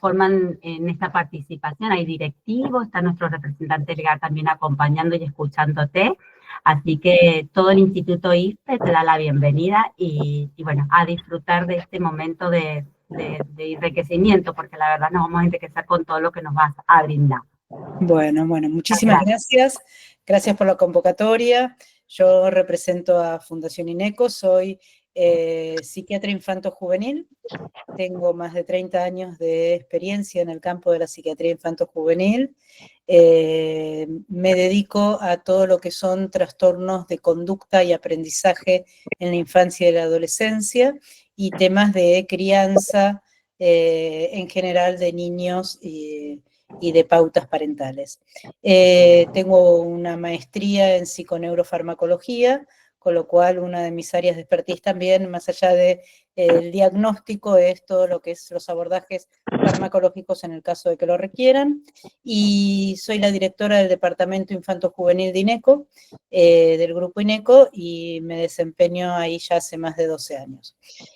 forman en esta participación. Hay directivos, está nuestro representante legal también acompañando y escuchándote. Así que todo el Instituto IFPE te da la bienvenida y bueno, a disfrutar de este momento de enriquecimiento, porque la verdad nos vamos a enriquecer con todo lo que nos vas a brindar. Bueno, muchísimas gracias. Gracias por la convocatoria. Yo represento a Fundación INECO, soy psiquiatra infanto-juvenil. Tengo más de 30 años de experiencia en el campo de la psiquiatría infanto-juvenil. Me dedico a todo lo que son trastornos de conducta y aprendizaje en la infancia y la adolescencia y temas de crianza en general de niños y de pautas parentales. Tengo una maestría en psiconeurofarmacología, con lo cual una de mis áreas de expertise también, más allá del diagnóstico, es todo lo que es los abordajes farmacológicos en el caso de que lo requieran, y soy la directora del Departamento Infanto-Juvenil de INECO, del grupo INECO, y me desempeño ahí ya hace más de 12 años.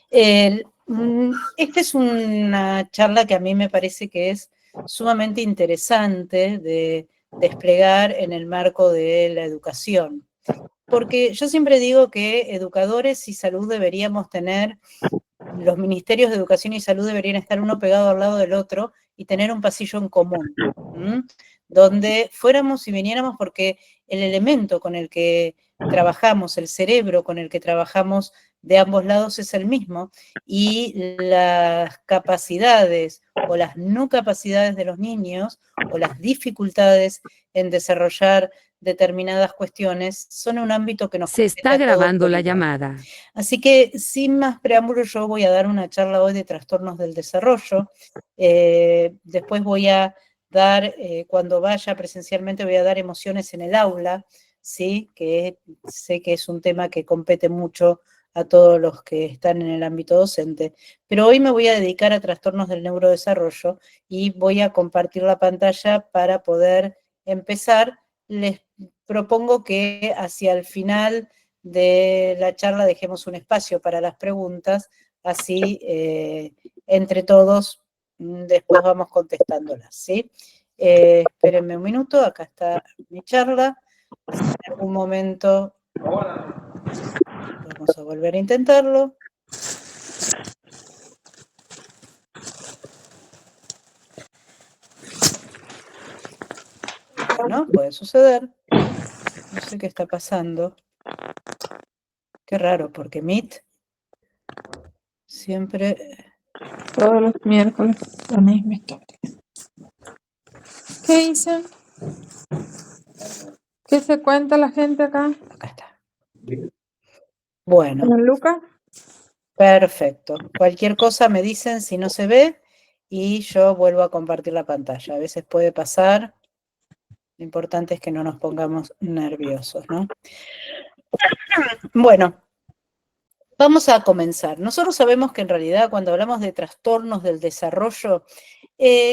Esta es una charla que a mí me parece que es sumamente interesante de desplegar en el marco de la educación. Porque yo siempre digo que educadores y salud deberíamos tener, los ministerios de educación y salud deberían estar uno pegado al lado del otro y tener un pasillo en común, donde fuéramos y viniéramos, porque el elemento con el que trabajamos, el cerebro con el que trabajamos de ambos lados es el mismo, y las capacidades o las no capacidades de los niños o las dificultades en desarrollar determinadas cuestiones son un ámbito que nos se está grabando la llamada. Así que, sin más preámbulos, yo voy a dar una charla hoy de trastornos del desarrollo. Después voy a dar, cuando vaya presencialmente, voy a dar emociones en el aula, ¿sí? Que sé que es un tema que compete mucho a todos los que están en el ámbito docente. Pero hoy me voy a dedicar a trastornos del neurodesarrollo y voy a compartir la pantalla para poder empezar. Les propongo que hacia el final de la charla dejemos un espacio para las preguntas, así entre todos después vamos contestándolas, ¿sí? Espérenme un minuto, acá está mi charla. En algún momento vamos a volver a intentarlo. Bueno, puede suceder. No sé qué está pasando. Qué raro, porque Meet siempre... Todos los miércoles la misma historia. ¿Qué dicen? ¿Qué se cuenta la gente acá? Acá está. Bueno. Lucas. Perfecto. Cualquier cosa me dicen si no se ve y yo vuelvo a compartir la pantalla. A veces puede pasar. Lo importante es que no nos pongamos nerviosos, ¿no? Bueno, vamos a comenzar. Nosotros sabemos que en realidad cuando hablamos de trastornos del desarrollo,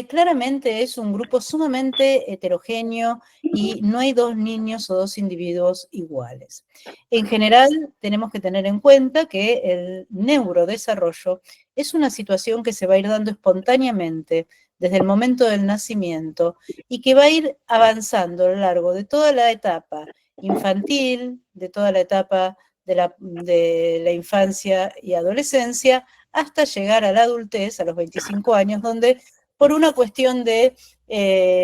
claramente es un grupo sumamente heterogéneo y no hay dos niños o dos individuos iguales. En general, tenemos que tener en cuenta que el neurodesarrollo es una situación que se va a ir dando espontáneamente desde el momento del nacimiento y que va a ir avanzando a lo largo de toda la etapa infantil, de toda la etapa de la infancia y adolescencia, hasta llegar a la adultez, a los 25 años, donde por una cuestión de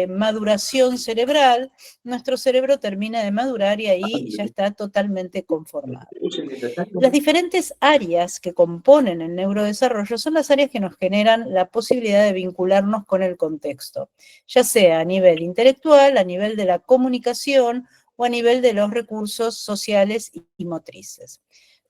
maduración cerebral, nuestro cerebro termina de madurar y ahí ya está totalmente conformado. Las diferentes áreas que componen el neurodesarrollo son las áreas que nos generan la posibilidad de vincularnos con el contexto, ya sea a nivel intelectual, a nivel de la comunicación o a nivel de los recursos sociales y motrices.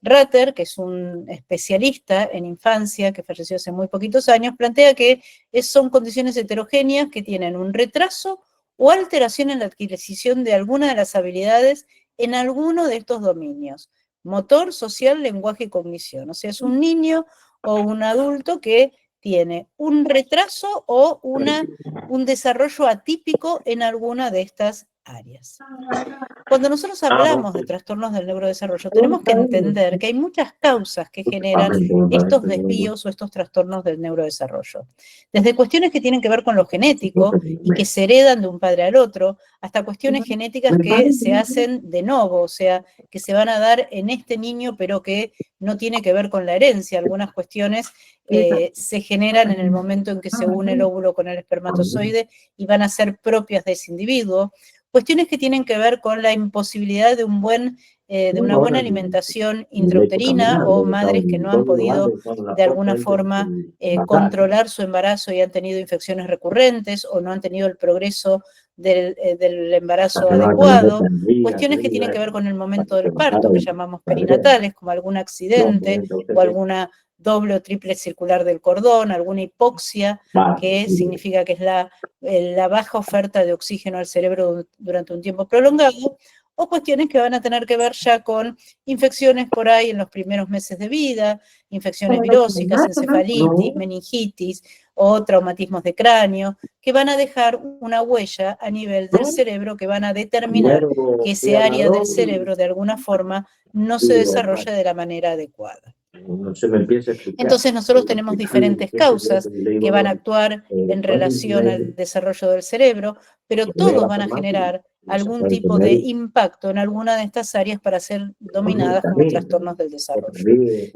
Ratter, que es un especialista en infancia que falleció hace muy poquitos años, plantea que son condiciones heterogéneas que tienen un retraso o alteración en la adquisición de alguna de las habilidades en alguno de estos dominios: motor, social, lenguaje y cognición. O sea, es un niño o un adulto que tiene un retraso o un desarrollo atípico en alguna de estas áreas. Cuando nosotros hablamos de trastornos del neurodesarrollo, tenemos que entender que hay muchas causas que generan estos desvíos o estos trastornos del neurodesarrollo. Desde cuestiones que tienen que ver con lo genético y que se heredan de un padre al otro, hasta cuestiones genéticas que se hacen de novo, o sea, que se van a dar en este niño, pero que no tiene que ver con la herencia. Algunas cuestiones se generan en el momento en que se une el óvulo con el espermatozoide y van a ser propias de ese individuo. Cuestiones que tienen que ver con la imposibilidad de una buena alimentación intrauterina o madres que no han podido de alguna forma controlar su embarazo y han tenido infecciones recurrentes o no han tenido el progreso del embarazo adecuado, cuestiones que tienen que ver con el momento del parto, que llamamos perinatales, como algún accidente o alguna doble o triple circular del cordón, alguna hipoxia, que significa que es la baja oferta de oxígeno al cerebro durante un tiempo prolongado, o cuestiones que van a tener que ver ya con infecciones por ahí en los primeros meses de vida, infecciones virósicas, encefalitis, meningitis o traumatismos de cráneo, que van a dejar una huella a nivel del cerebro, que van a determinar que ese área del cerebro de alguna forma no se desarrolla de la manera adecuada. Entonces nosotros tenemos diferentes causas que van a actuar en relación al desarrollo del cerebro, pero todos van a generar algún tipo de impacto en alguna de estas áreas para ser dominadas como trastornos del desarrollo,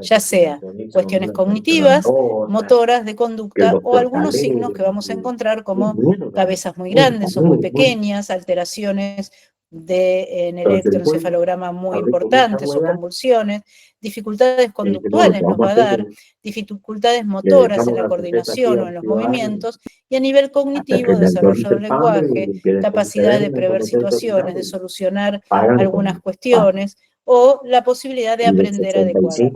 ya sea cuestiones cognitivas, motoras, de conducta o algunos signos que vamos a encontrar como cabezas muy grandes o muy pequeñas, alteraciones en el electroencefalograma muy importantes o convulsiones, dificultades conductuales nos va a dar, dificultades motoras en la coordinación o en los movimientos, y a nivel cognitivo, desarrollo del lenguaje, capacidad de prever situaciones, de solucionar algunas cuestiones, o la posibilidad de aprender adecuadamente.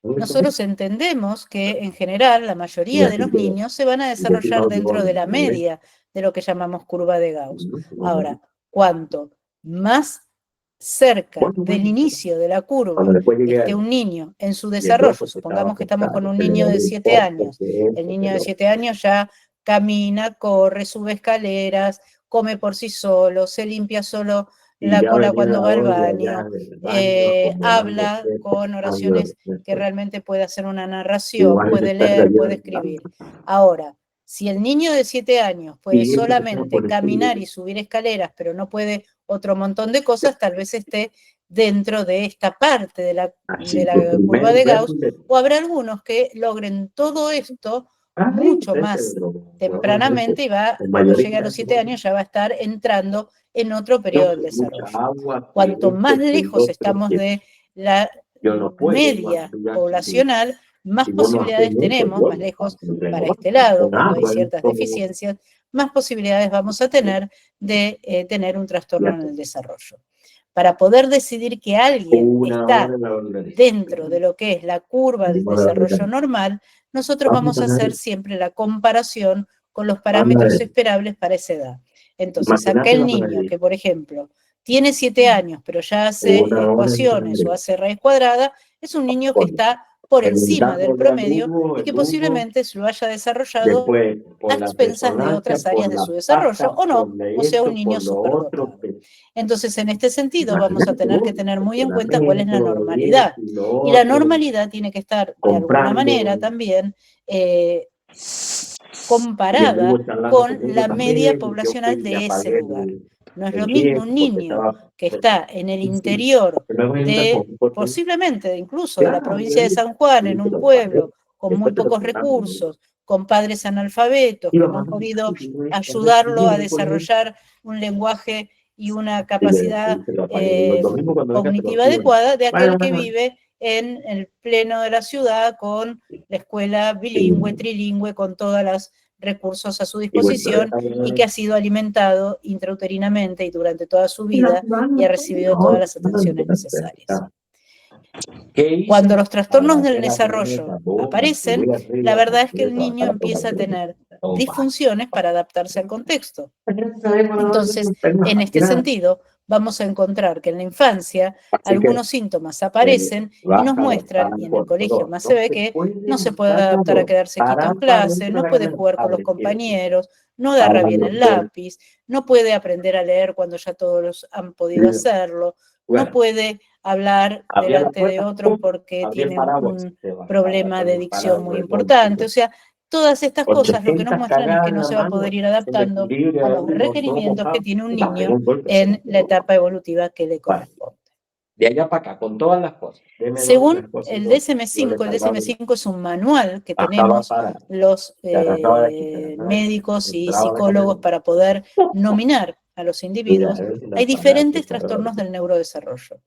Nosotros entendemos que, en general, la mayoría de los niños se van a desarrollar dentro de la media de lo que llamamos curva de Gauss. Ahora, cuanto más cerca del inicio de la curva esté un niño en su desarrollo, supongamos que estamos con un niño de 7 años, el niño de 7 años ya camina, corre, sube escaleras, come por sí solo, se limpia solo la cola cuando va al baño, habla con oraciones que realmente puede hacer una narración, puede leer, puede escribir. Ahora, si el niño de 7 años puede solamente caminar y subir escaleras, pero no puede otro montón de cosas, tal vez esté dentro de esta parte de la curva de Gauss, o habrá algunos que logren todo esto mucho más tempranamente y cuando llegue a los 7 años ya va a estar entrando en otro periodo del desarrollo. Cuanto más lejos estamos de la media poblacional, más posibilidades tenemos, más lejos para este lado, cuando hay ciertas deficiencias, más posibilidades vamos a tener de tener un trastorno en el desarrollo. Para poder decidir que alguien está dentro de lo que es la curva del desarrollo normal, nosotros vamos a hacer siempre la comparación con los parámetros esperables para esa edad. Entonces, aquel niño que, por ejemplo, tiene 7 años, pero ya hace ecuaciones o hace raíz cuadrada, es un niño que está por encima del promedio y que posiblemente se lo haya desarrollado a expensas de otras áreas de su desarrollo, o no, o sea, un niño superdotado. Entonces, en este sentido, vamos a tener que tener muy en cuenta cuál es la normalidad. Y la normalidad tiene que estar, de alguna manera, también comparada con la media poblacional de ese lugar. No es lo mismo un niño que está en el interior posiblemente incluso de la provincia de San Juan, en un pueblo con muy pocos recursos, con padres analfabetos, que no han podido ayudarlo a desarrollar un lenguaje y una capacidad cognitiva adecuada, de aquel que vive en el pleno de la ciudad con la escuela bilingüe, trilingüe, con todos los recursos a su disposición y que ha sido alimentado intrauterinamente y durante toda su vida y ha recibido todas las atenciones necesarias. Cuando los trastornos del desarrollo aparecen, la verdad es que el niño empieza a tener disfunciones para adaptarse al contexto. Entonces, en este sentido, vamos a encontrar que en la infancia algunos síntomas aparecen y nos muestran, y en el colegio más se ve, que no se puede adaptar a quedarse quieto en clase, no puede jugar con los compañeros, no agarra bien el lápiz, no puede aprender a leer cuando ya todos han podido hacerlo, no puede hablar delante de otros porque tiene un problema de dicción muy importante. O sea, todas estas cosas lo que nos muestran es que no se va a poder ir adaptando a los requerimientos que tiene un niño en la etapa evolutiva que le corresponde. De allá para acá, con todas las cosas. Según el DSM-5, el DSM-5 es un manual que tenemos los médicos y psicólogos para poder nominar a los individuos. Hay diferentes trastornos del neurodesarrollo.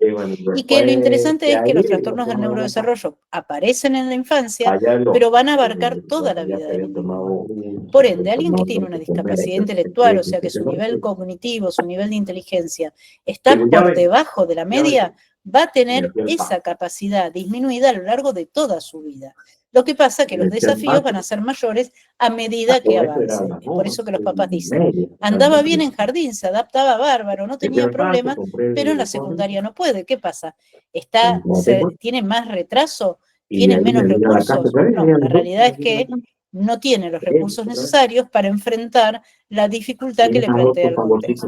Y que lo interesante es que los trastornos del neurodesarrollo aparecen en la infancia, pero van a abarcar toda la vida del individuo. Por ende, alguien que tiene una discapacidad intelectual, o sea que su nivel cognitivo, su nivel de inteligencia está por debajo de la media, va a tener esa capacidad disminuida a lo largo de toda su vida. Lo que pasa es que los desafíos van a ser mayores a medida que avance. Es por eso que los papás dicen, andaba bien en jardín, se adaptaba bárbaro, no tenía problemas, pero en la secundaria no puede. ¿Qué pasa? ¿Tiene más retraso? ¿Tiene menos recursos? No, la realidad es que no tiene los recursos necesarios para enfrentar la dificultad que le plantea el contexto.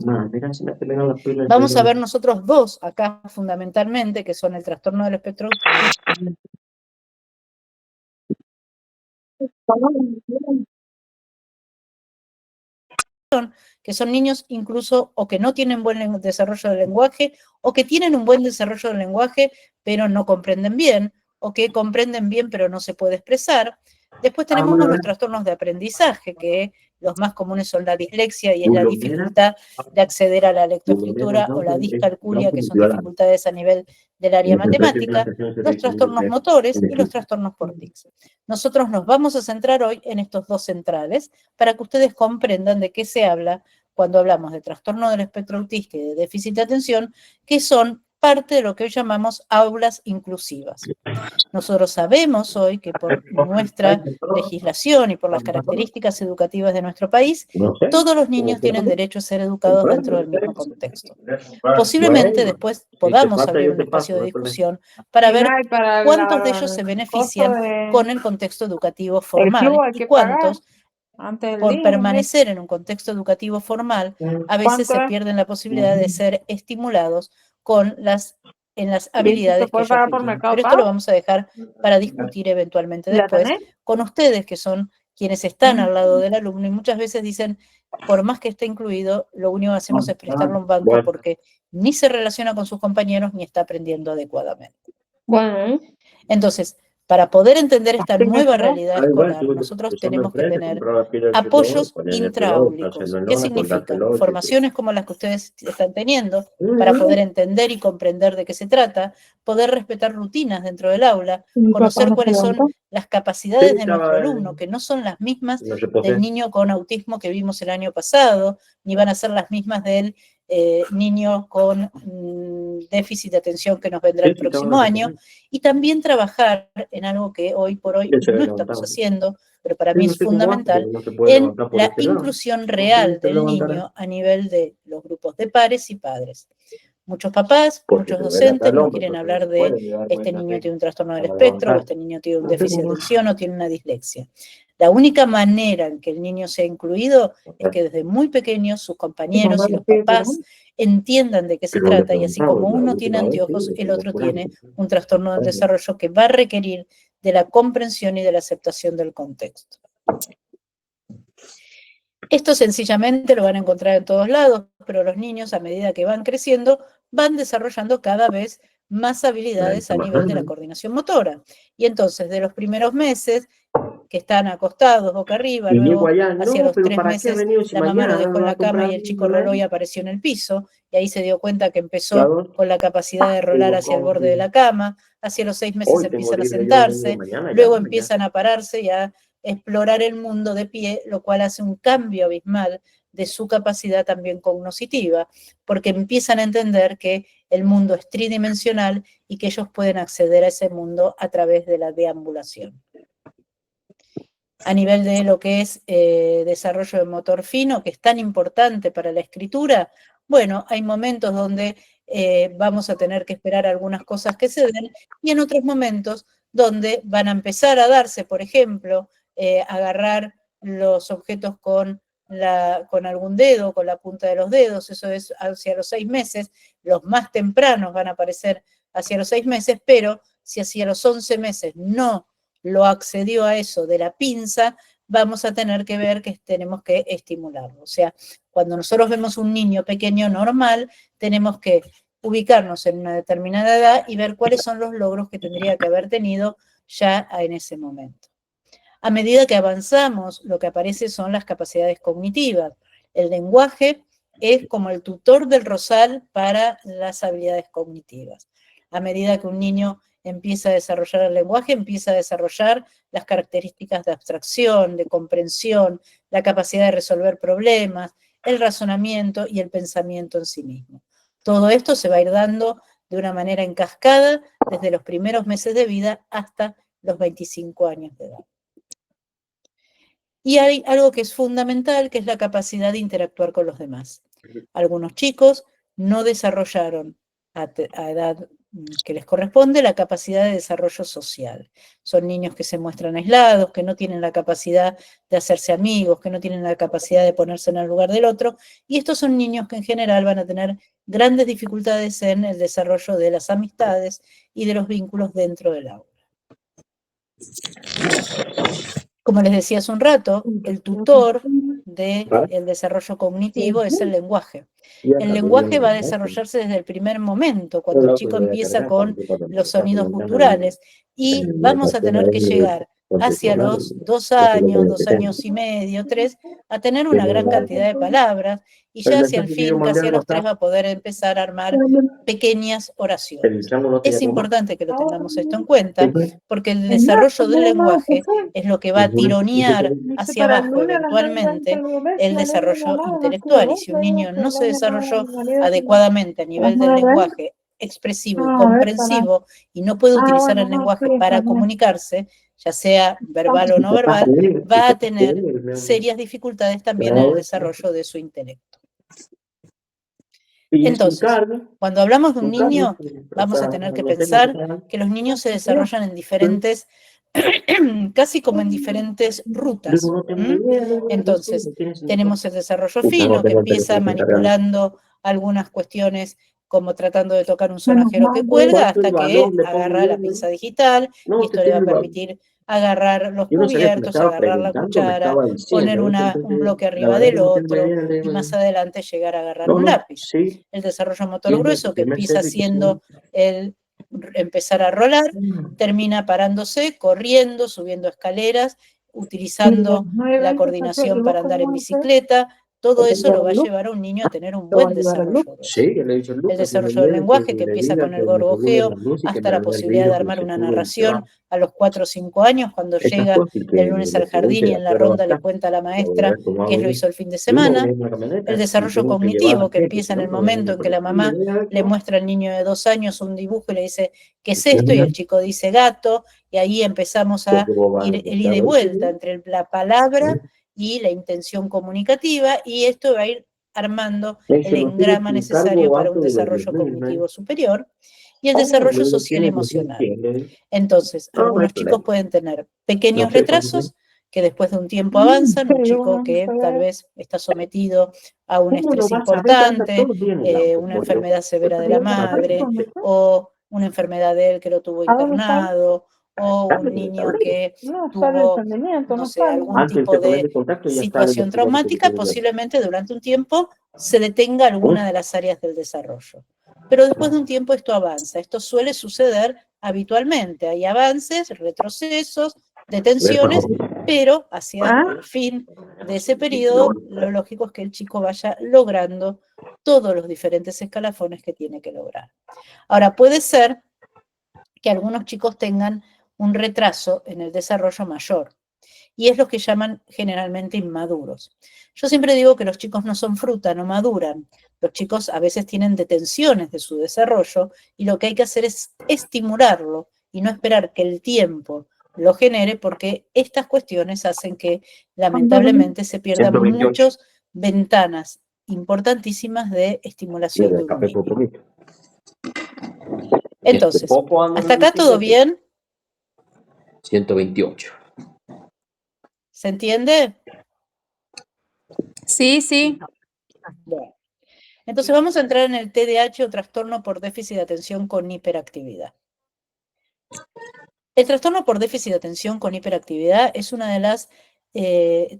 Vamos a ver nosotros dos acá fundamentalmente, que son el trastorno del espectro autista, que son niños incluso o que no tienen buen desarrollo del lenguaje, o que tienen un buen desarrollo del lenguaje, pero no comprenden bien, o que comprenden bien, pero no se puede expresar. Después tenemos los trastornos de aprendizaje, que los más comunes son la dislexia y es la dificultad de acceder a la lectoescritura, o la discalculia, que son dificultades a nivel del área matemática, los trastornos motores y los trastornos por tics. Nosotros nos vamos a centrar hoy en estos dos centrales para que ustedes comprendan de qué se habla cuando hablamos de trastorno del espectro autista y de déficit de atención, que son parte de lo que hoy llamamos aulas inclusivas. Nosotros sabemos hoy que por nuestra legislación y por las características educativas de nuestro país, todos los niños tienen derecho a ser educados dentro del mismo contexto. Posiblemente después podamos abrir un espacio de discusión para ver cuántos de ellos se benefician con el contexto educativo formal y cuántos, por permanecer en un contexto educativo formal, a veces se pierden la posibilidad de ser estimulados en las habilidades que ellos requieren. Pero esto lo vamos a dejar para discutir eventualmente después con ustedes, que son quienes están al lado del alumno, y muchas veces dicen, por más que esté incluido, lo único que hacemos es prestarle un banco porque ni se relaciona con sus compañeros ni está aprendiendo adecuadamente. Entonces, para poder entender esta nueva realidad escolar, nosotros tenemos que tener apoyos intraáulicos. ¿Qué significa? Formaciones como las que ustedes están teniendo para poder entender y comprender de qué se trata, poder respetar rutinas dentro del aula, conocer cuáles son las capacidades de nuestro alumno, que no son las mismas del niño con autismo que vimos el año pasado, ni van a ser las mismas del niño con déficit de atención que nos vendrá el próximo año, y también trabajar en algo que hoy por hoy no estamos haciendo, pero para mí es fundamental, en la inclusión real del niño a nivel de los grupos de pares y padres. Muchos papás, muchos docentes no quieren hablar de este niño tiene un trastorno del espectro, o este niño tiene un déficit de atención, o tiene una dislexia. La única manera en que el niño sea incluido es que desde muy pequeño sus compañeros y los papás entiendan de qué se trata, y así como uno tiene anteojos, el otro tiene un trastorno del desarrollo que va a requerir de la comprensión y de la aceptación del contexto. Esto sencillamente lo van a encontrar en todos lados, pero los niños, a medida que van creciendo, van desarrollando cada vez más habilidades a nivel de la coordinación motora. Y entonces, de los primeros meses, que están acostados boca arriba, luego hacia los 3 meses la mamá lo dejó en la cama y el chico roló y apareció en el piso, y ahí se dio cuenta que empezó con la capacidad de rolar hacia el borde de la cama, hacia los 6 meses empiezan a sentarse, luego empiezan a pararse y a explorar el mundo de pie, lo cual hace un cambio abismal de su capacidad también cognitiva, porque empiezan a entender que el mundo es tridimensional y que ellos pueden acceder a ese mundo a través de la deambulación. A nivel de lo que es desarrollo de motor fino, que es tan importante para la escritura, bueno, hay momentos donde vamos a tener que esperar algunas cosas que se den, y en otros momentos donde van a empezar a darse, por ejemplo, agarrar los objetos con con algún dedo, con la punta de los dedos, eso es hacia los 6 meses, los más tempranos van a aparecer hacia los 6 meses, pero si hacia los 11 meses no lo accedió a eso de la pinza, vamos a tener que ver que tenemos que estimularlo. O sea, cuando nosotros vemos un niño pequeño normal, tenemos que ubicarnos en una determinada edad y ver cuáles son los logros que tendría que haber tenido ya en ese momento. A medida que avanzamos, lo que aparece son las capacidades cognitivas. El lenguaje es como el tutor del rosal para las habilidades cognitivas. A medida que un niño empieza a desarrollar el lenguaje, empieza a desarrollar las características de abstracción, de comprensión, la capacidad de resolver problemas, el razonamiento y el pensamiento en sí mismo. Todo esto se va a ir dando de una manera en cascada desde los primeros meses de vida hasta los 25 años de edad. Y hay algo que es fundamental, que es la capacidad de interactuar con los demás. Algunos chicos no desarrollaron a edad que les corresponde la capacidad de desarrollo social. Son niños que se muestran aislados, que no tienen la capacidad de hacerse amigos, que no tienen la capacidad de ponerse en el lugar del otro, y estos son niños que en general van a tener grandes dificultades en el desarrollo de las amistades y de los vínculos dentro del aula. Como les decía hace un rato, el tutor del desarrollo cognitivo es el lenguaje. El lenguaje va a desarrollarse desde el primer momento, cuando el chico empieza con los sonidos guturales, y vamos a tener que llegar hacia los 2 años, 2 años y medio, 3, a tener una gran cantidad de palabras, y ya hacia el fin, casi a los 3, va a poder empezar a armar pequeñas oraciones. Es importante que lo tengamos esto en cuenta, porque el desarrollo del lenguaje es lo que va a tironear hacia abajo eventualmente el desarrollo intelectual, y si un niño no se desarrolló adecuadamente a nivel del lenguaje expresivo y comprensivo y no puede utilizar el lenguaje para comunicarse, ya sea verbal o no verbal, va a tener serias dificultades también en el desarrollo de su intelecto. Entonces, cuando hablamos de un niño, vamos a tener que pensar que los niños se desarrollan en diferentes, casi como en diferentes rutas. Entonces, tenemos el desarrollo fino, que empieza manipulando algunas cuestiones como tratando de tocar un sonajero que cuelga, hasta que agarra la pinza digital, y esto le va a permitir agarrar los cubiertos, agarrar la cuchara, poner un bloque arriba del otro, y más adelante llegar a agarrar un lápiz. El desarrollo motor grueso, que empieza siendo el empezar a rolar, termina parándose, corriendo, subiendo escaleras, utilizando la coordinación para andar en bicicleta. Todo eso lo va a llevar a un niño a tener un buen desarrollo. El desarrollo del lenguaje, que empieza con el gorgojeo hasta la posibilidad de armar una narración a los 4 o 5 años, cuando llega el lunes al jardín y en la ronda le cuenta a la maestra qué lo hizo el fin de semana. El desarrollo cognitivo, que empieza en el momento en que la mamá le muestra al niño de 2 años un dibujo y le dice, ¿qué es esto? Y el chico dice gato, y ahí empezamos a ir el ida y vuelta entre la palabra y la intención comunicativa, y esto va a ir armando el engrama necesario para un desarrollo cognitivo superior, y el desarrollo social y emocional. Entonces, algunos chicos pueden tener pequeños retrasos que después de un tiempo avanzan. Un chico que tal vez está sometido a un estrés importante, una enfermedad severa de la madre, o una enfermedad de él que lo tuvo internado, o un niño que tuvo, no sé, algún tipo de situación traumática, posiblemente durante un tiempo se detenga alguna de las áreas del desarrollo. Pero después de un tiempo esto avanza. Esto suele suceder habitualmente. Hay avances, retrocesos, detenciones, pero hacia el fin de ese periodo, lo lógico es que el chico vaya logrando todos los diferentes escalafones que tiene que lograr. Ahora, puede ser que algunos chicos tengan un retraso en el desarrollo mayor, y es lo que llaman generalmente inmaduros. Yo siempre digo que los chicos no son fruta, no maduran. Los chicos a veces tienen detenciones de su desarrollo, y lo que hay que hacer es estimularlo y no esperar que el tiempo lo genere, porque estas cuestiones hacen que lamentablemente se pierdan muchas ventanas importantísimas de estimulación de un niño. Entonces, ¿hasta acá todo bien? 128. ¿Se entiende? Sí, sí. Bueno, entonces vamos a entrar en el TDAH o trastorno por déficit de atención con hiperactividad. El trastorno por déficit de atención con hiperactividad es una de las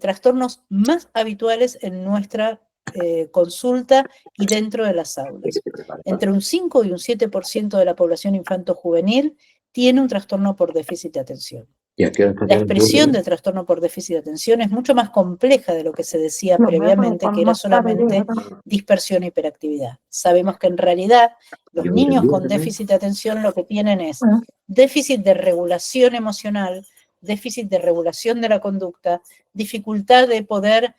trastornos más habituales en nuestra consulta y dentro de las aulas. Entre un 5 y un 7% de la población infanto-juvenil tiene un trastorno por déficit de atención. La expresión del trastorno por déficit de atención es mucho más compleja de lo que se decía previamente, que era solamente dispersión e hiperactividad. Sabemos que en realidad los niños con déficit de atención lo que tienen es déficit de regulación emocional, déficit de regulación de la conducta, dificultad de poder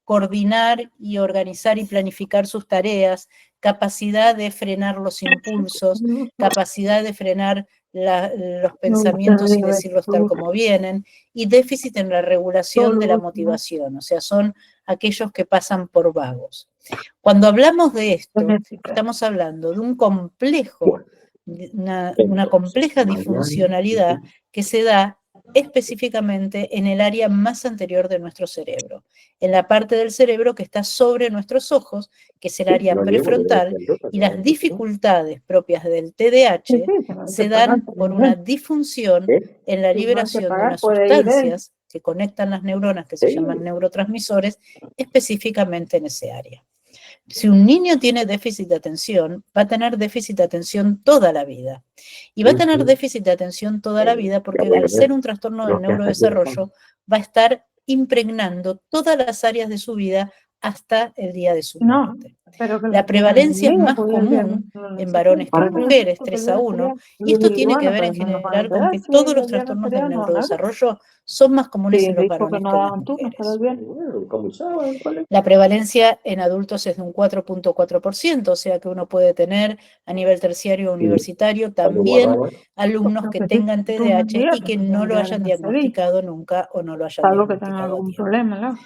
coordinar y organizar y planificar sus tareas, capacidad de frenar los impulsos, capacidad de frenar los pensamientos y decirlos tal como vienen, y déficit en la regulación de la motivación, o sea, son aquellos que pasan por vagos. Cuando hablamos de esto, estamos hablando de un complejo, una compleja disfuncionalidad que se da específicamente en el área más anterior de nuestro cerebro, en la parte del cerebro que está sobre nuestros ojos, que es el área prefrontal, y las dificultades propias del TDAH se dan por una disfunción en la liberación de unas sustancias que conectan las neuronas, que se llaman neurotransmisores, específicamente en ese área. Si un niño tiene déficit de atención, va a tener déficit de atención toda la vida. Y va a tener déficit de atención toda la vida porque al ser un trastorno del neurodesarrollo, va a estar impregnando todas las áreas de su vida hasta el día de su muerte. La prevalencia es más común en varones que en mujeres, 3-1, y esto tiene que ver en general con que todos los trastornos del neurodesarrollo son más comunes en los varones que en las mujeres. La prevalencia en adultos es de un 4.4%, o sea que uno puede tener a nivel terciario o universitario también alumnos que tengan TDAH y que no lo hayan diagnosticado nunca o no lo hayan diagnosticado a tiempo.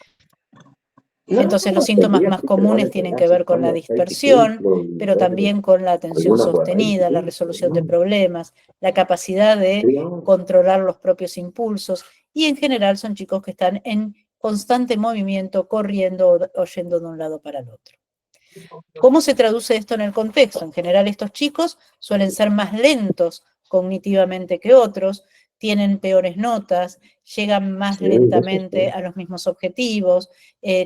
Entonces los síntomas más comunes tienen que ver con la dispersión, pero también con la atención sostenida, la resolución de problemas, la capacidad de controlar los propios impulsos, y en general son chicos que están en constante movimiento, corriendo o yendo de un lado para el otro. ¿Cómo se traduce esto en el contexto? En general estos chicos suelen ser más lentos cognitivamente que otros, tienen peores notas, llegan más lentamente a los mismos objetivos,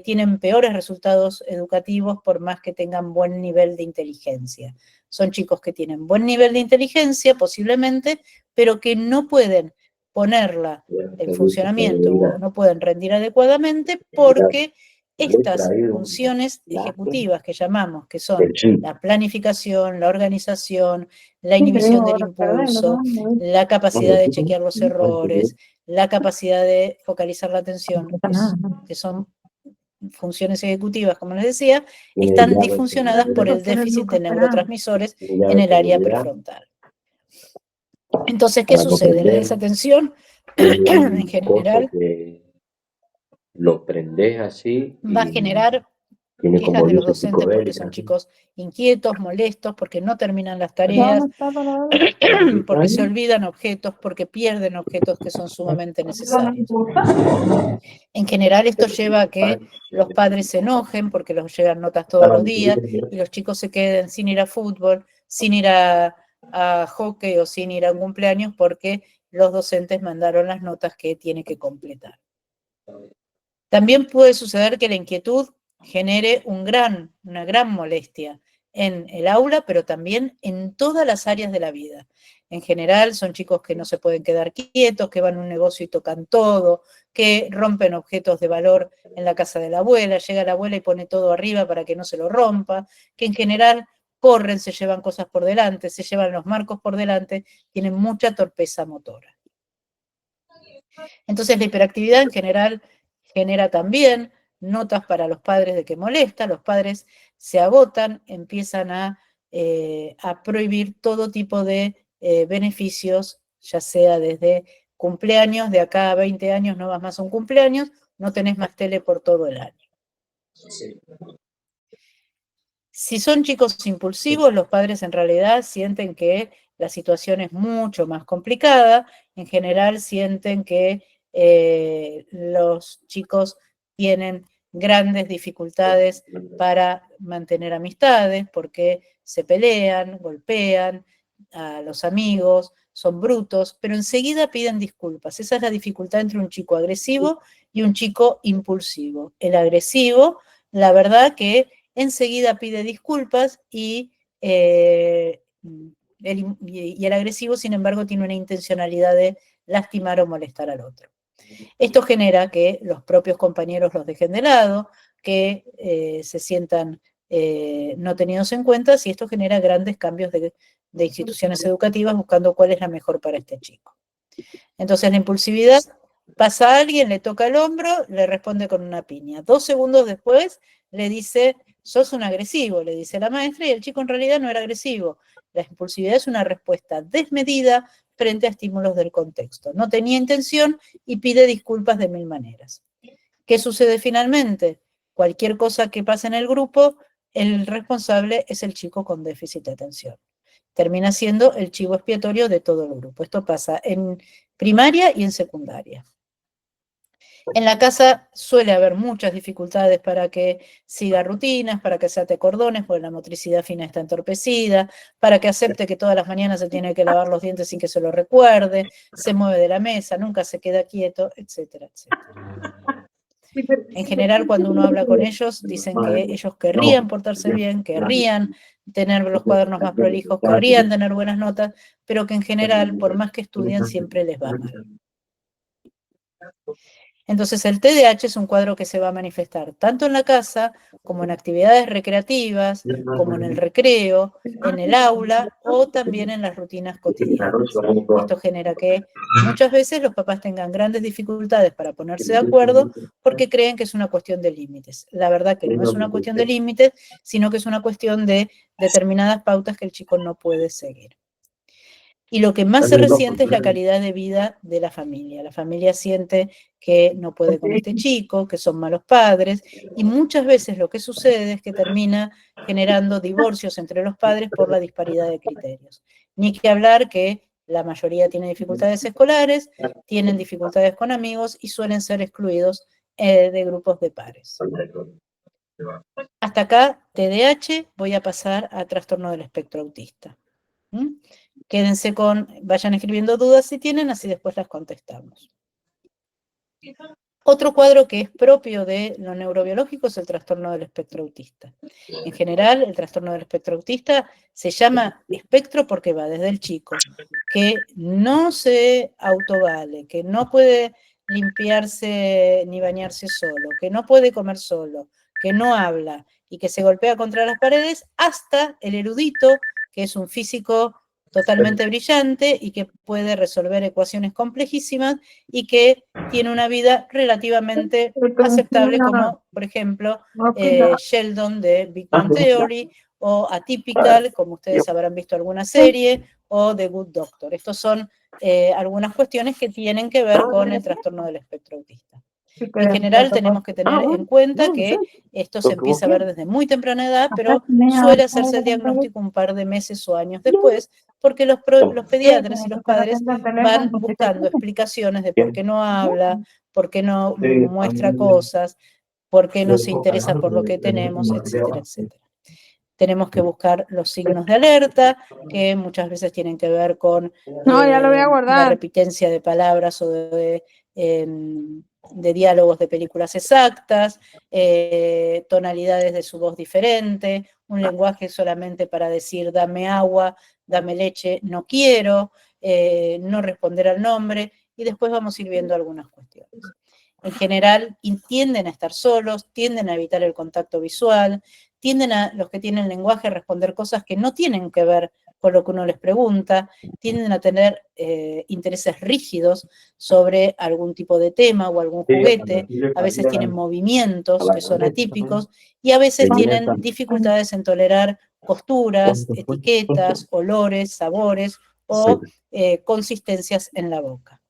tienen peores resultados educativos por más que tengan buen nivel de inteligencia. Son chicos que tienen buen nivel de inteligencia, posiblemente, pero que no pueden ponerla en funcionamiento o no pueden rendir adecuadamente porque estas funciones ejecutivas que llamamos, que son la planificación, la organización, la inhibición del impulso, la capacidad de chequear los errores, la capacidad de focalizar la atención, que son funciones ejecutivas, como les decía, están disfuncionadas por el déficit de neurotransmisores en el área prefrontal. Entonces, ¿qué sucede? La desatención, en general, lo prendes así va a generar quejas de los docentes porque son chicos inquietos, molestos, porque no terminan las tareas, porque se olvidan objetos, porque pierden objetos que son sumamente necesarios. En general esto lleva a que los padres se enojen porque los llegan notas todos los días y los chicos se queden sin ir a fútbol, sin ir a hockey o sin ir a un cumpleaños porque los docentes mandaron las notas que tiene que completar. También puede suceder que la inquietud genere una gran molestia en el aula, pero también en todas las áreas de la vida. En general son chicos que no se pueden quedar quietos, que van a un negocio y tocan todo, que rompen objetos de valor en la casa de la abuela, llega la abuela y pone todo arriba para que no se lo rompa, que en general corren, se llevan cosas por delante, se llevan los marcos por delante, tienen mucha torpeza motora. Entonces la hiperactividad en general genera también notas para los padres de que molesta, los padres se agotan, empiezan a prohibir todo tipo de beneficios, ya sea desde cumpleaños, de acá a 20 años no vas más a un cumpleaños, no tenés más tele por todo el año. Si son chicos impulsivos, los padres en realidad sienten que la situación es mucho más complicada, en general sienten que los chicos tienen grandes dificultades para mantener amistades, porque se pelean, golpean a los amigos, son brutos, pero enseguida piden disculpas. Esa es la dificultad entre un chico agresivo y un chico impulsivo. El agresivo, la verdad que enseguida pide disculpas y el agresivo, sin embargo, tiene una intencionalidad de lastimar o molestar al otro. Esto genera que los propios compañeros los dejen de lado, que se sientan no tenidos en cuenta, y esto genera grandes cambios de instituciones educativas buscando cuál es la mejor para este chico. Entonces la impulsividad, pasa a alguien, le toca el hombro, le responde con una piña. 2 segundos después le dice, sos un agresivo, le dice la maestra, y el chico en realidad no era agresivo. La impulsividad es una respuesta desmedida frente a estímulos del contexto. No tenía intención y pide disculpas de 1000 maneras. ¿Qué sucede finalmente? Cualquier cosa que pase en el grupo, el responsable es el chico con déficit de atención. Termina siendo el chivo expiatorio de todo el grupo. Esto pasa en primaria y en secundaria. En la casa suele haber muchas dificultades para que siga rutinas, para que se ate cordones, porque la motricidad fina está entorpecida, para que acepte que todas las mañanas se tiene que lavar los dientes sin que se lo recuerde, se mueve de la mesa, nunca se queda quieto, etcétera, etcétera. En general, cuando uno habla con ellos, dicen que ellos querrían portarse bien, querrían tener los cuadernos más prolijos, querrían tener buenas notas, pero que en general, por más que estudian, siempre les va mal. Entonces el TDAH es un cuadro que se va a manifestar tanto en la casa, como en actividades recreativas, como en el recreo, en el aula o también en las rutinas cotidianas. Esto genera que muchas veces los papás tengan grandes dificultades para ponerse de acuerdo porque creen que es una cuestión de límites. La verdad que no es una cuestión de límites, sino que es una cuestión de determinadas pautas que el chico no puede seguir. Y lo que más se resiente es la calidad de vida de la familia. La familia siente que no puede con este chico, que son malos padres, y muchas veces lo que sucede es que termina generando divorcios entre los padres por la disparidad de criterios. Ni que hablar que la mayoría tiene dificultades escolares, tienen dificultades con amigos y suelen ser excluidos de grupos de pares. Hasta acá, TDAH, voy a pasar a trastorno del espectro autista. Quédense vayan escribiendo dudas si tienen, así después las contestamos. Otro cuadro que es propio de lo neurobiológico es el trastorno del espectro autista. En general, el trastorno del espectro autista se llama espectro porque va desde el chico, que no se autovale, que no puede limpiarse ni bañarse solo, que no puede comer solo, que no habla y que se golpea contra las paredes, hasta el erudito, que es un físico totalmente brillante y que puede resolver ecuaciones complejísimas y que tiene una vida relativamente aceptable, como por ejemplo Sheldon de Big Bang Theory, o Atypical, como ustedes habrán visto alguna serie, o The Good Doctor. Estos son algunas cuestiones que tienen que ver con el trastorno del espectro autista. En general tenemos que tener en cuenta que esto se empieza a ver desde muy temprana edad, pero suele hacerse el diagnóstico un par de meses o años después, porque los pediatras y los padres van buscando explicaciones de por qué no habla, por qué no muestra cosas, por qué no se interesa por lo que tenemos, etcétera, etcétera. Tenemos que buscar los signos de alerta, que muchas veces tienen que ver con ya lo voy a guardar. la repitencia de palabras o de diálogos de películas exactas, tonalidades de su voz diferente, un lenguaje solamente para decir dame agua, dame leche, no quiero, no responder al nombre, y después vamos a ir viendo algunas cuestiones. En general, tienden a estar solos, tienden a evitar el contacto visual, tienden a los que tienen lenguaje a responder cosas que no tienen que ver con lo que uno les pregunta, tienden a tener intereses rígidos sobre algún tipo de tema o algún juguete, a veces tienen movimientos que son atípicos y a veces tienen dificultades en tolerar posturas, etiquetas, olores, sabores o consistencias en la boca.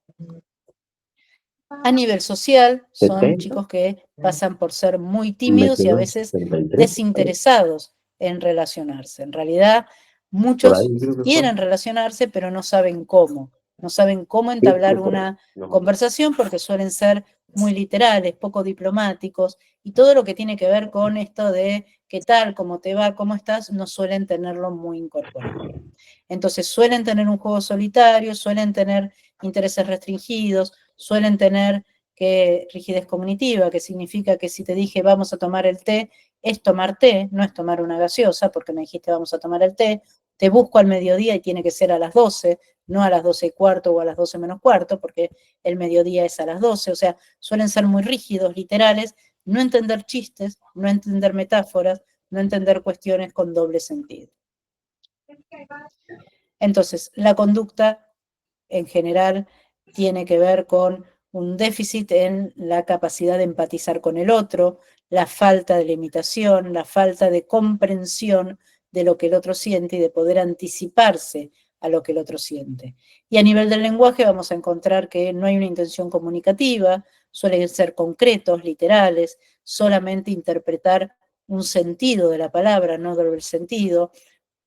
A nivel social, son chicos que pasan por ser muy tímidos y a veces desinteresados en relacionarse. En realidad, muchos quieren relacionarse, pero no saben cómo. No saben cómo entablar una conversación porque suelen ser muy literales, poco diplomáticos, y todo lo que tiene que ver con esto de qué tal, cómo te va, cómo estás, no suelen tenerlo muy incorporado. Entonces suelen tener un juego solitario, suelen tener intereses restringidos, suelen tener rigidez cognitiva, que significa que si te dije vamos a tomar el té, es tomar té, no es tomar una gaseosa, porque me dijiste vamos a tomar el té, te busco al mediodía y tiene que ser a las 12, no a las 12:15 o a las 12 menos cuarto, porque el mediodía es a las 12, o sea, suelen ser muy rígidos, literales, no entender chistes, no entender metáforas, no entender cuestiones con doble sentido. Entonces, la conducta en general tiene que ver con un déficit en la capacidad de empatizar con el otro, la falta de limitación, la falta de comprensión de lo que el otro siente y de poder anticiparse a lo que el otro siente. Y a nivel del lenguaje vamos a encontrar que no hay una intención comunicativa, suelen ser concretos, literales, solamente interpretar un sentido de la palabra, no del sentido.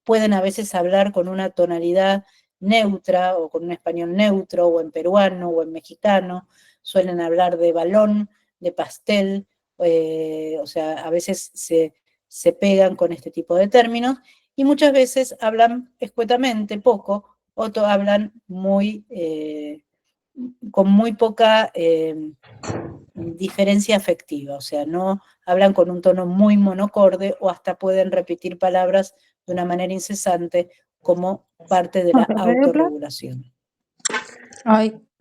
Pueden a veces hablar con una tonalidad neutra o con un español neutro o en peruano o en mexicano, suelen hablar de balón, de pastel, o sea, a veces se pegan con este tipo de términos y muchas veces hablan escuetamente, poco, o hablan con muy poca diferencia afectiva, o sea, no hablan con un tono muy monocorde o hasta pueden repetir palabras de una manera incesante como parte de la autorregulación.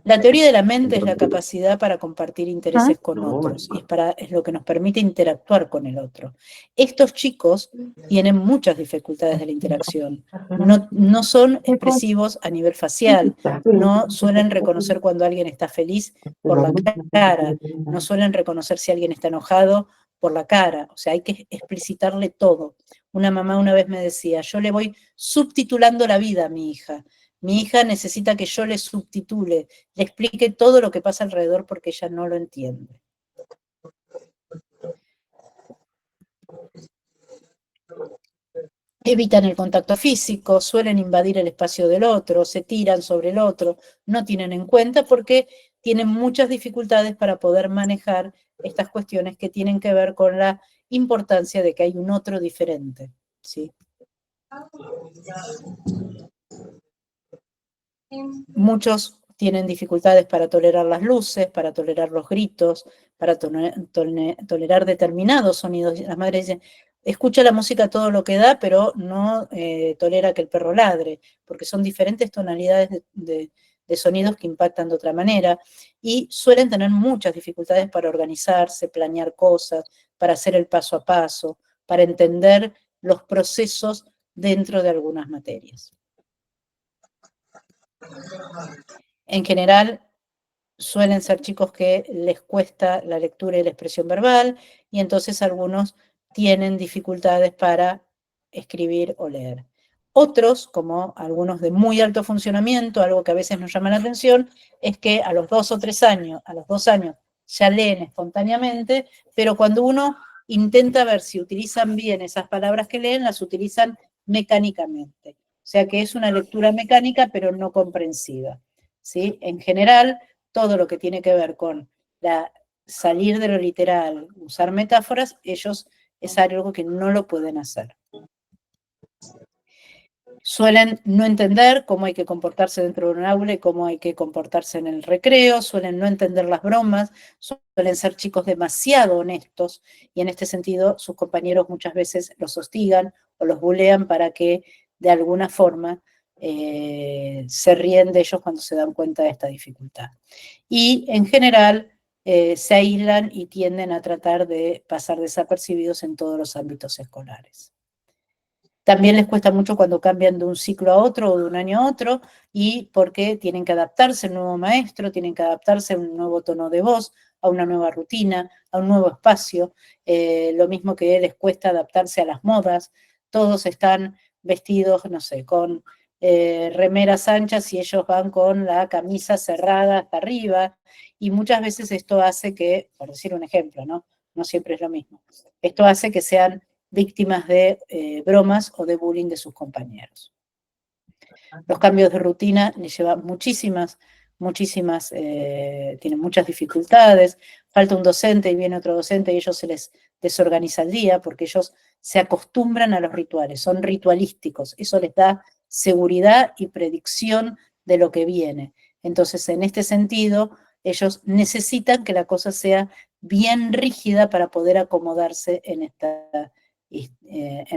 La teoría de la mente es la capacidad para compartir intereses con otros y es lo que nos permite interactuar con el otro. Estos chicos tienen muchas dificultades de la interacción, no son expresivos a nivel facial, no suelen reconocer cuando alguien está feliz por la cara, no suelen reconocer si alguien está enojado por la cara, o sea, hay que explicitarle todo. Una mamá una vez me decía, yo le voy subtitulando la vida a mi hija. Mi hija necesita que yo le subtitule, le explique todo lo que pasa alrededor porque ella no lo entiende. Evitan el contacto físico, suelen invadir el espacio del otro, se tiran sobre el otro, no tienen en cuenta porque tienen muchas dificultades para poder manejar estas cuestiones que tienen que ver con la importancia de que hay un otro diferente, ¿sí? Muchos tienen dificultades para tolerar las luces, para tolerar los gritos, para tolerar determinados sonidos. Las madres dicen, escucha la música todo lo que da, pero no tolera que el perro ladre, porque son diferentes tonalidades de sonidos que impactan de otra manera, y suelen tener muchas dificultades para organizarse, planear cosas, para hacer el paso a paso, para entender los procesos dentro de algunas materias. En general, suelen ser chicos que les cuesta la lectura y la expresión verbal, y entonces algunos tienen dificultades para escribir o leer. Otros, como algunos de muy alto funcionamiento, algo que a veces nos llama la atención, es que a los 2 o 3 años, a los 2 años, ya leen espontáneamente, pero cuando uno intenta ver si utilizan bien esas palabras que leen, las utilizan mecánicamente. O sea que es una lectura mecánica, pero no comprensiva, ¿sí? En general, todo lo que tiene que ver con salir de lo literal, usar metáforas, ellos es algo que no lo pueden hacer. Suelen no entender cómo hay que comportarse dentro de un aula y cómo hay que comportarse en el recreo, suelen no entender las bromas, suelen ser chicos demasiado honestos y en este sentido sus compañeros muchas veces los hostigan o los bulean para que de alguna forma se ríen de ellos cuando se dan cuenta de esta dificultad. Y en general se aíslan y tienden a tratar de pasar desapercibidos en todos los ámbitos escolares. También les cuesta mucho cuando cambian de un ciclo a otro o de un año a otro y porque tienen que adaptarse a un nuevo maestro, tienen que adaptarse a un nuevo tono de voz, a una nueva rutina, a un nuevo espacio, lo mismo que les cuesta adaptarse a las modas. Todos están vestidos, no sé, con remeras anchas y ellos van con la camisa cerrada hasta arriba y muchas veces esto hace que, por decir un ejemplo, ¿no? No siempre es lo mismo, esto hace que sean víctimas de bromas o de bullying de sus compañeros. Los cambios de rutina les llevan tienen muchas dificultades, falta un docente y viene otro docente y ellos se les desorganiza el día porque ellos se acostumbran a los rituales, son ritualísticos, eso les da seguridad y predicción de lo que viene. Entonces, en este sentido, ellos necesitan que la cosa sea bien rígida para poder acomodarse en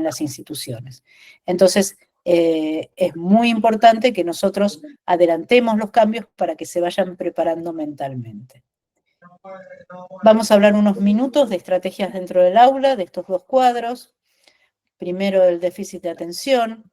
las instituciones. Entonces, es muy importante que nosotros adelantemos los cambios para que se vayan preparando mentalmente. Vamos a hablar unos minutos de estrategias dentro del aula, de estos dos cuadros. Primero, el déficit de atención.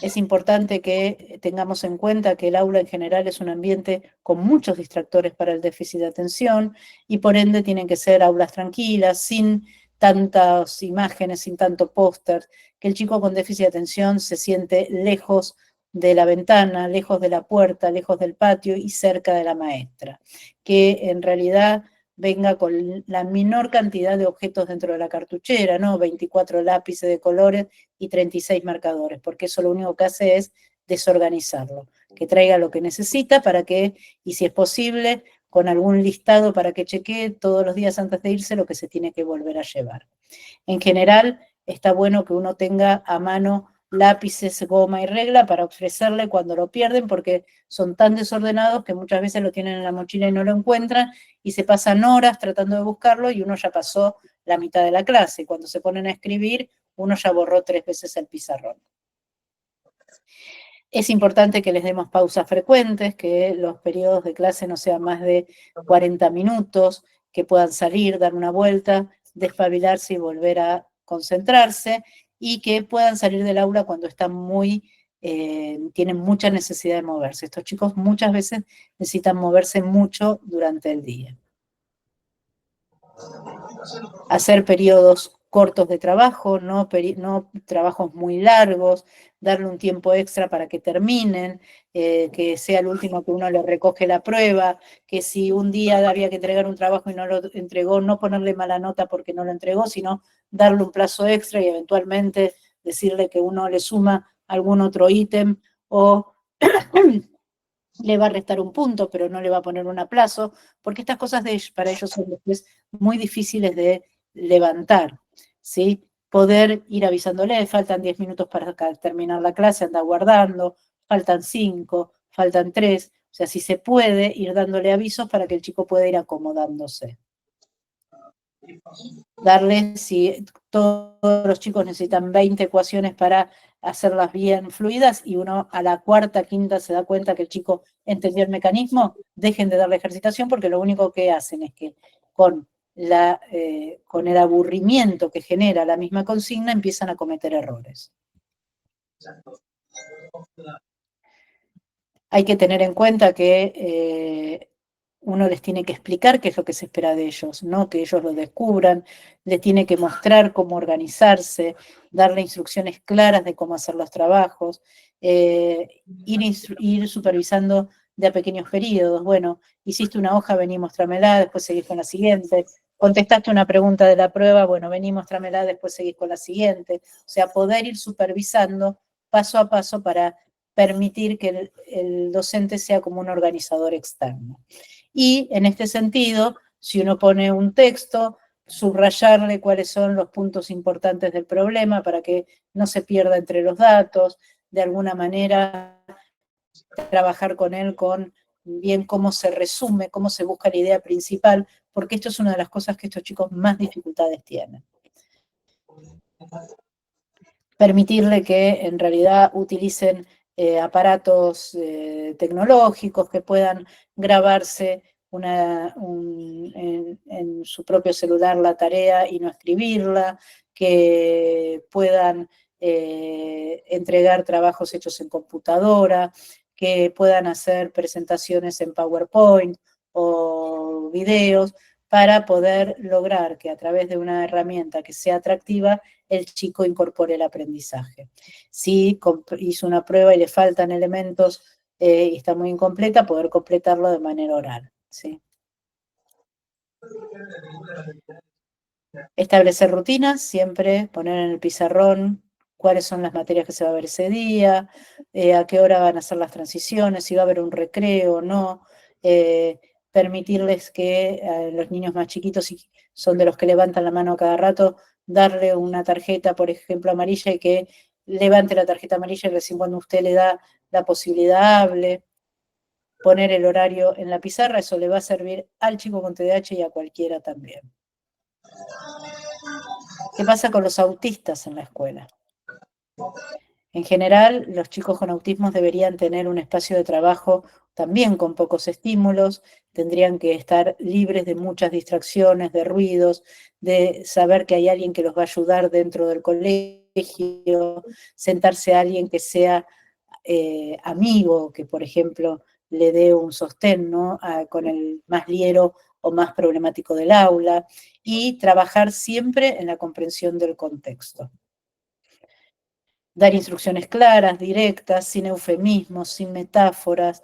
Es importante que tengamos en cuenta que el aula en general es un ambiente con muchos distractores para el déficit de atención y por ende tienen que ser aulas tranquilas, sin tantas imágenes, sin tanto póster, que el chico con déficit de atención se siente lejos de la ventana, lejos de la puerta, lejos del patio y cerca de la maestra, que en realidad venga con la menor cantidad de objetos dentro de la cartuchera, ¿no? 24 lápices de colores y 36 marcadores, porque eso lo único que hace es desorganizarlo, que traiga lo que necesita para que, y si es posible, con algún listado para que chequee todos los días antes de irse lo que se tiene que volver a llevar. En general, está bueno que uno tenga a mano lápices, goma y regla para ofrecerle cuando lo pierden, porque son tan desordenados que muchas veces lo tienen en la mochila y no lo encuentran, y se pasan horas tratando de buscarlo y uno ya pasó la mitad de la clase. Cuando se ponen a escribir, uno ya borró 3 veces el pizarrón. Es importante que les demos pausas frecuentes, que los periodos de clase no sean más de 40 minutos, que puedan salir, dar una vuelta, despabilarse y volver a concentrarse, y que puedan salir del aula cuando están tienen mucha necesidad de moverse. Estos chicos muchas veces necesitan moverse mucho durante el día. Hacer periodos cortos de trabajo, no trabajos muy largos, darle un tiempo extra para que terminen, que sea el último que uno le recoge la prueba, que si un día había que entregar un trabajo y no lo entregó, no ponerle mala nota porque no lo entregó, sino darle un plazo extra y eventualmente decirle que uno le suma algún otro ítem o le va a restar un punto, pero no le va a poner un aplazo, porque estas cosas para ellos son después muy difíciles de levantar, ¿sí? Poder ir avisándole, faltan 10 minutos para terminar la clase, anda guardando, faltan 5, faltan 3, o sea, si se puede ir dándole avisos para que el chico pueda ir acomodándose. Darle, si todos los chicos necesitan 20 ecuaciones para hacerlas bien fluidas y uno a la cuarta, quinta se da cuenta que el chico entendió el mecanismo, dejen de darle ejercitación porque lo único que hacen es que con el aburrimiento que genera la misma consigna empiezan a cometer errores. Hay que tener en cuenta que uno les tiene que explicar qué es lo que se espera de ellos, no que ellos lo descubran, les tiene que mostrar cómo organizarse, darle instrucciones claras de cómo hacer los trabajos, ir supervisando de a pequeños periodos. Bueno, hiciste una hoja, vení, mostrámela, después seguís con la siguiente. Contestaste una pregunta de la prueba, bueno, vení, mostrámela, después seguís con la siguiente. O sea, poder ir supervisando paso a paso para permitir que el docente sea como un organizador externo. Y en este sentido, si uno pone un texto, subrayarle cuáles son los puntos importantes del problema para que no se pierda entre los datos, de alguna manera trabajar con él con bien cómo se resume, cómo se busca la idea principal, porque esto es una de las cosas que estos chicos más dificultades tienen. Permitirle que en realidad utilicen aparatos tecnológicos que puedan grabarse en su propio celular la tarea y no escribirla, que puedan entregar trabajos hechos en computadora, que puedan hacer presentaciones en PowerPoint o videos para poder lograr que a través de una herramienta que sea atractiva el chico incorpore el aprendizaje. Si hizo una prueba y le faltan elementos y está muy incompleta, poder completarlo de manera oral, ¿sí? Establecer rutinas, siempre poner en el pizarrón cuáles son las materias que se va a ver ese día, a qué hora van a ser las transiciones, si va a haber un recreo o no, permitirles que los niños más chiquitos, si son de los que levantan la mano cada rato, darle una tarjeta, por ejemplo, amarilla, y que levante la tarjeta amarilla y recién cuando usted le da la posibilidad hable. Poner el horario en la pizarra, eso le va a servir al chico con TDAH y a cualquiera también. ¿Qué pasa con los autistas en la escuela? En general, los chicos con autismo deberían tener un espacio de trabajo también con pocos estímulos, tendrían que estar libres de muchas distracciones, de ruidos, de saber que hay alguien que los va a ayudar dentro del colegio, sentarse a alguien que sea amigo, que por ejemplo le dé un sostén, ¿no? Con el más liero o más problemático del aula, y trabajar siempre en la comprensión del contexto. Dar instrucciones claras, directas, sin eufemismos, sin metáforas,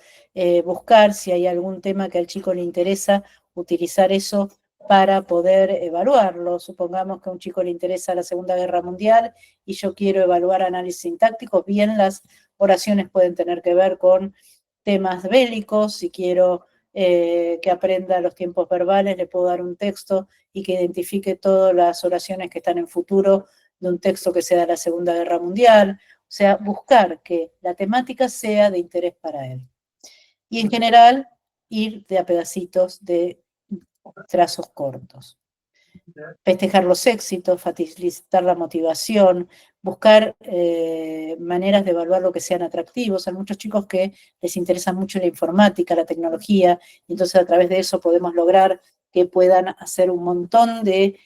buscar si hay algún tema que al chico le interesa, utilizar eso para poder evaluarlo. Supongamos que a un chico le interesa la Segunda Guerra Mundial y yo quiero evaluar análisis sintácticos, bien las oraciones pueden tener que ver con temas bélicos. Si quiero que aprenda los tiempos verbales, le puedo dar un texto y que identifique todas las oraciones que están en futuro de un texto que sea de la Segunda Guerra Mundial. O sea, buscar que la temática sea de interés para él. Y en general, ir de a pedacitos de trazos cortos. Festejar los éxitos, facilitar la motivación, buscar maneras de evaluar lo que sean atractivos. Hay muchos chicos que les interesa mucho la informática, la tecnología, y entonces a través de eso podemos lograr que puedan hacer un montón de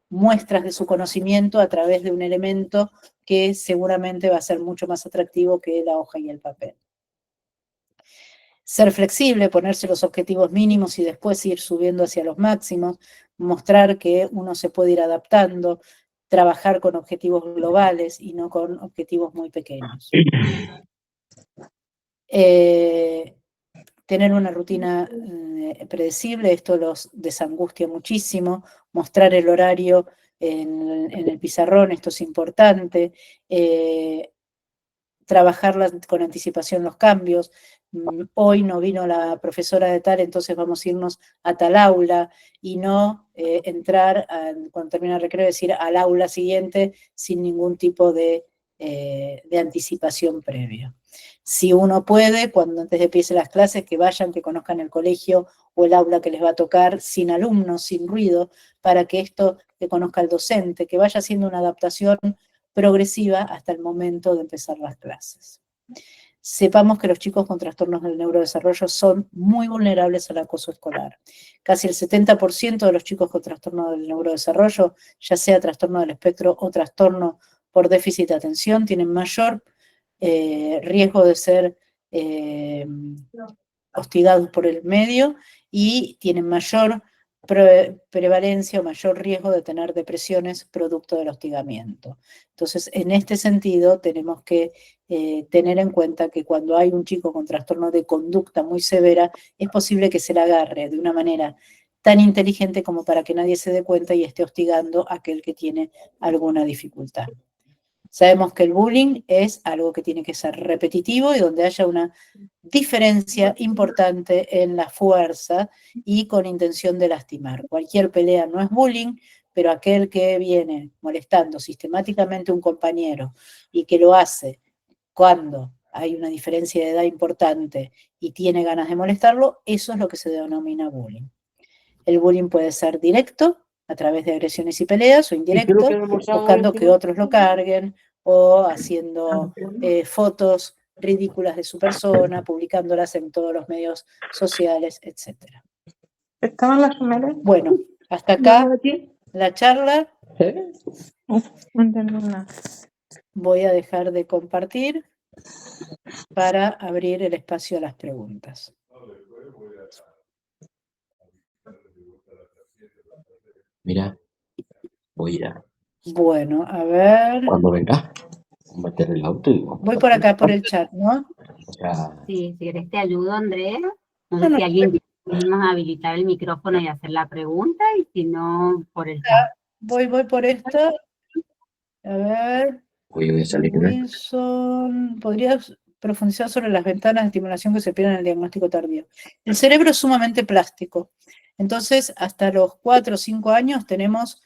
muestras de su conocimiento a través de un elemento que seguramente va a ser mucho más atractivo que la hoja y el papel. Ser flexible, ponerse los objetivos mínimos y después ir subiendo hacia los máximos, mostrar que uno se puede ir adaptando, trabajar con objetivos globales y no con objetivos muy pequeños. Tener una rutina predecible, esto los desangustia muchísimo, mostrar el horario en el pizarrón, esto es importante, trabajar con anticipación los cambios. Hoy no vino la profesora de tal, entonces vamos a irnos a tal aula, y no entrar, cuando termina el recreo, decir al aula siguiente sin ningún tipo de anticipación previa. Si uno puede, cuando antes de empiece las clases, que vayan, que conozcan el colegio o el aula que les va a tocar, sin alumnos, sin ruido, para que esto que conozca el docente, que vaya haciendo una adaptación progresiva hasta el momento de empezar las clases. Sepamos que los chicos con trastornos del neurodesarrollo son muy vulnerables al acoso escolar. Casi el 70% de los chicos con trastorno del neurodesarrollo, ya sea trastorno del espectro o trastorno por déficit de atención, tienen mayor riesgo de ser hostigados por el medio y tienen mayor prevalencia o mayor riesgo de tener depresiones producto del hostigamiento. Entonces, en este sentido, tenemos que tener en cuenta que cuando hay un chico con trastorno de conducta muy severa, es posible que se le agarre de una manera tan inteligente como para que nadie se dé cuenta y esté hostigando a aquel que tiene alguna dificultad. Sabemos que el bullying es algo que tiene que ser repetitivo y donde haya una diferencia importante en la fuerza y con intención de lastimar. Cualquier pelea no es bullying, pero aquel que viene molestando sistemáticamente a un compañero y que lo hace cuando hay una diferencia de edad importante y tiene ganas de molestarlo, eso es lo que se denomina bullying. El bullying puede ser directo, a través de agresiones y peleas, o indirecto, buscando que otros lo carguen, o haciendo fotos ridículas de su persona, publicándolas en todos los medios sociales, etc. ¿Estaban las primeras? Bueno, hasta acá la charla. No entendí nada. Voy a dejar de compartir para abrir el espacio a las preguntas. Mira, voy a ir a... Bueno, a ver. Cuando venga, meter el auto y... Voy por acá, por el chat, ¿no? O sea, Sí, si querés te ayudo, Andrea. No sé si alguien pudimos habilitar el micrófono y hacer la pregunta, y si no, por el chat. Voy por esto. A ver. voy a salir. Wilson, ¿podrías profundizar sobre las ventanas de estimulación que se pierden en el diagnóstico tardío. El cerebro es sumamente plástico. Entonces, hasta los 4 o 5 años tenemos,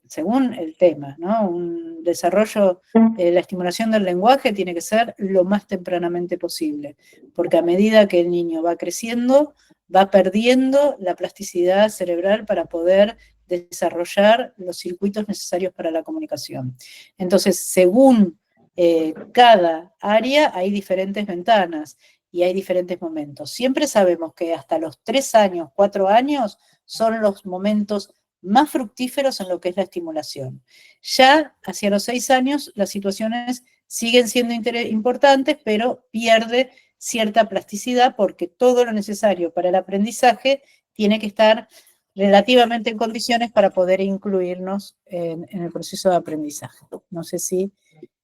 según el tema, ¿no? Un desarrollo, la estimulación del lenguaje tiene que ser lo más tempranamente posible, porque a medida que el niño va creciendo, va perdiendo la plasticidad cerebral para poder desarrollar los circuitos necesarios para la comunicación. Entonces, según cada área hay diferentes ventanas y hay diferentes momentos. Siempre sabemos que hasta los 3 años, 4 años son los momentos más fructíferos en lo que es la estimulación. Ya hacia los 6 años las situaciones siguen siendo importantes, pero pierde cierta plasticidad porque todo lo necesario para el aprendizaje tiene que estar relativamente en condiciones para poder incluirnos en el proceso de aprendizaje. No sé si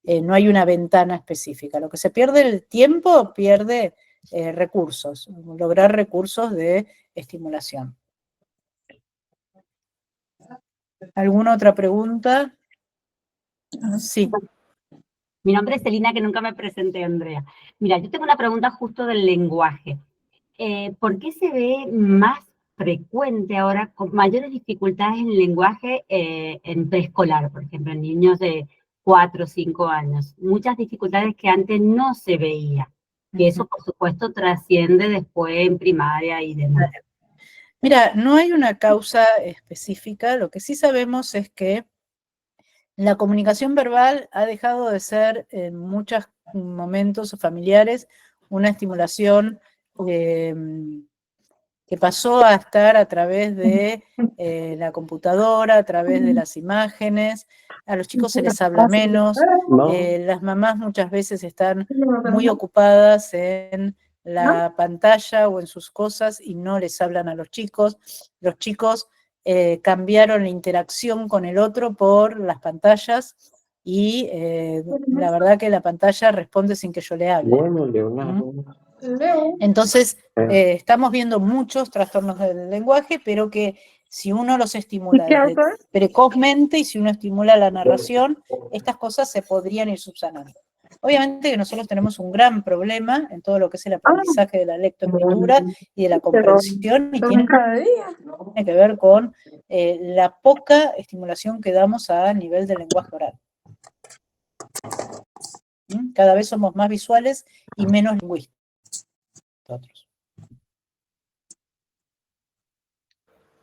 no hay una ventana específica. Lo que se pierde el tiempo, pierde recursos, lograr recursos de estimulación. ¿Alguna otra pregunta? Sí. Mi nombre es Celina, que nunca me presenté, Andrea. Mira, yo tengo una pregunta justo del lenguaje. ¿Por qué se ve más frecuente ahora, con mayores dificultades en el lenguaje en preescolar, por ejemplo, en niños de 4 o 5 años? Muchas dificultades que antes no se veía. Y eso, por supuesto, trasciende después en primaria y demás. Mira, no hay una causa específica. Lo que sí sabemos es que la comunicación verbal ha dejado de ser en muchos momentos familiares una estimulación que pasó a estar a través de la computadora, a través de las imágenes. A los chicos se les habla menos, las mamás muchas veces están muy ocupadas en la pantalla o en sus cosas y no les hablan a los chicos. Los chicos cambiaron la interacción con el otro por las pantallas y la verdad que la pantalla responde sin que yo le hable. Entonces, estamos viendo muchos trastornos del lenguaje, pero que si uno los estimula precozmente y si uno estimula la narración, estas cosas se podrían ir subsanando. Obviamente que nosotros tenemos un gran problema en todo lo que es el aprendizaje de la lectoescritura y de la comprensión, y tiene que ver con la poca estimulación que damos a nivel del lenguaje oral. Cada vez somos más visuales y menos lingüísticos.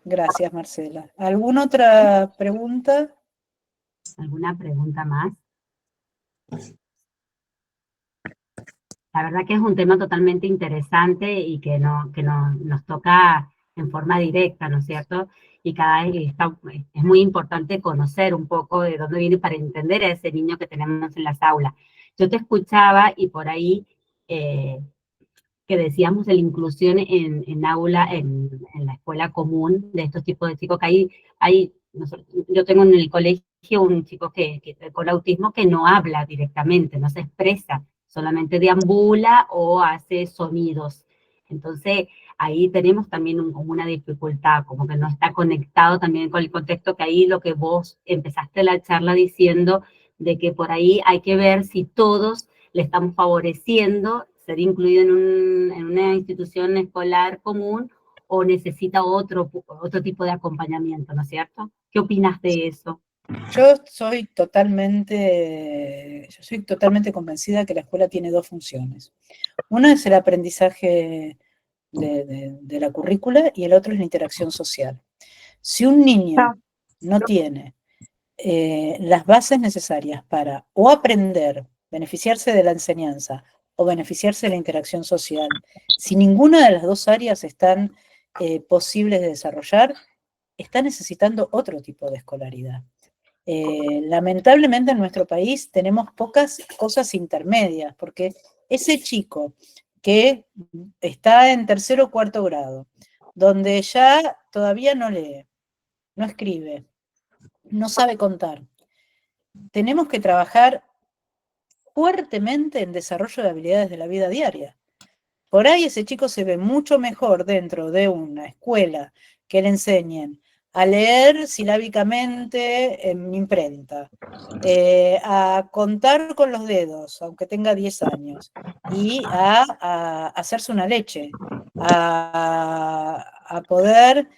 Gracias, Marcela. ¿Alguna otra pregunta? ¿Alguna pregunta más? La verdad que es un tema totalmente interesante y que nos toca en forma directa, ¿no es cierto? Y cada vez es muy importante conocer un poco de dónde viene para entender a ese niño que tenemos en las aulas. Yo te escuchaba y por ahí que decíamos de la inclusión en aula, en la escuela común de estos tipos de chicos, que yo tengo en el colegio un chico con autismo que no habla directamente, no se expresa, solamente deambula o hace sonidos. Entonces, ahí tenemos también como una dificultad, como que no está conectado también con el contexto, que ahí lo que vos empezaste la charla diciendo, de que por ahí hay que ver si todos le estamos favoreciendo ser incluido en una institución escolar común o necesita otro tipo de acompañamiento, ¿no es cierto? ¿Qué opinas de eso? Yo soy totalmente convencida que la escuela tiene dos funciones. Una es el aprendizaje de la currícula y el otro es la interacción social. Si un niño no tiene las bases necesarias para o aprender, beneficiarse de la enseñanza o beneficiarse de la interacción social, si ninguna de las dos áreas están posibles de desarrollar, está necesitando otro tipo de escolaridad. Lamentablemente en nuestro país tenemos pocas cosas intermedias, porque ese chico que está en 3º o 4º grado, donde ya todavía no lee, no escribe, no sabe contar, tenemos que trabajar fuertemente en desarrollo de habilidades de la vida diaria. Por ahí ese chico se ve mucho mejor dentro de una escuela que le enseñen a leer silábicamente en imprenta, a contar con los dedos, aunque tenga 10 años, y a hacerse una leche, a poder,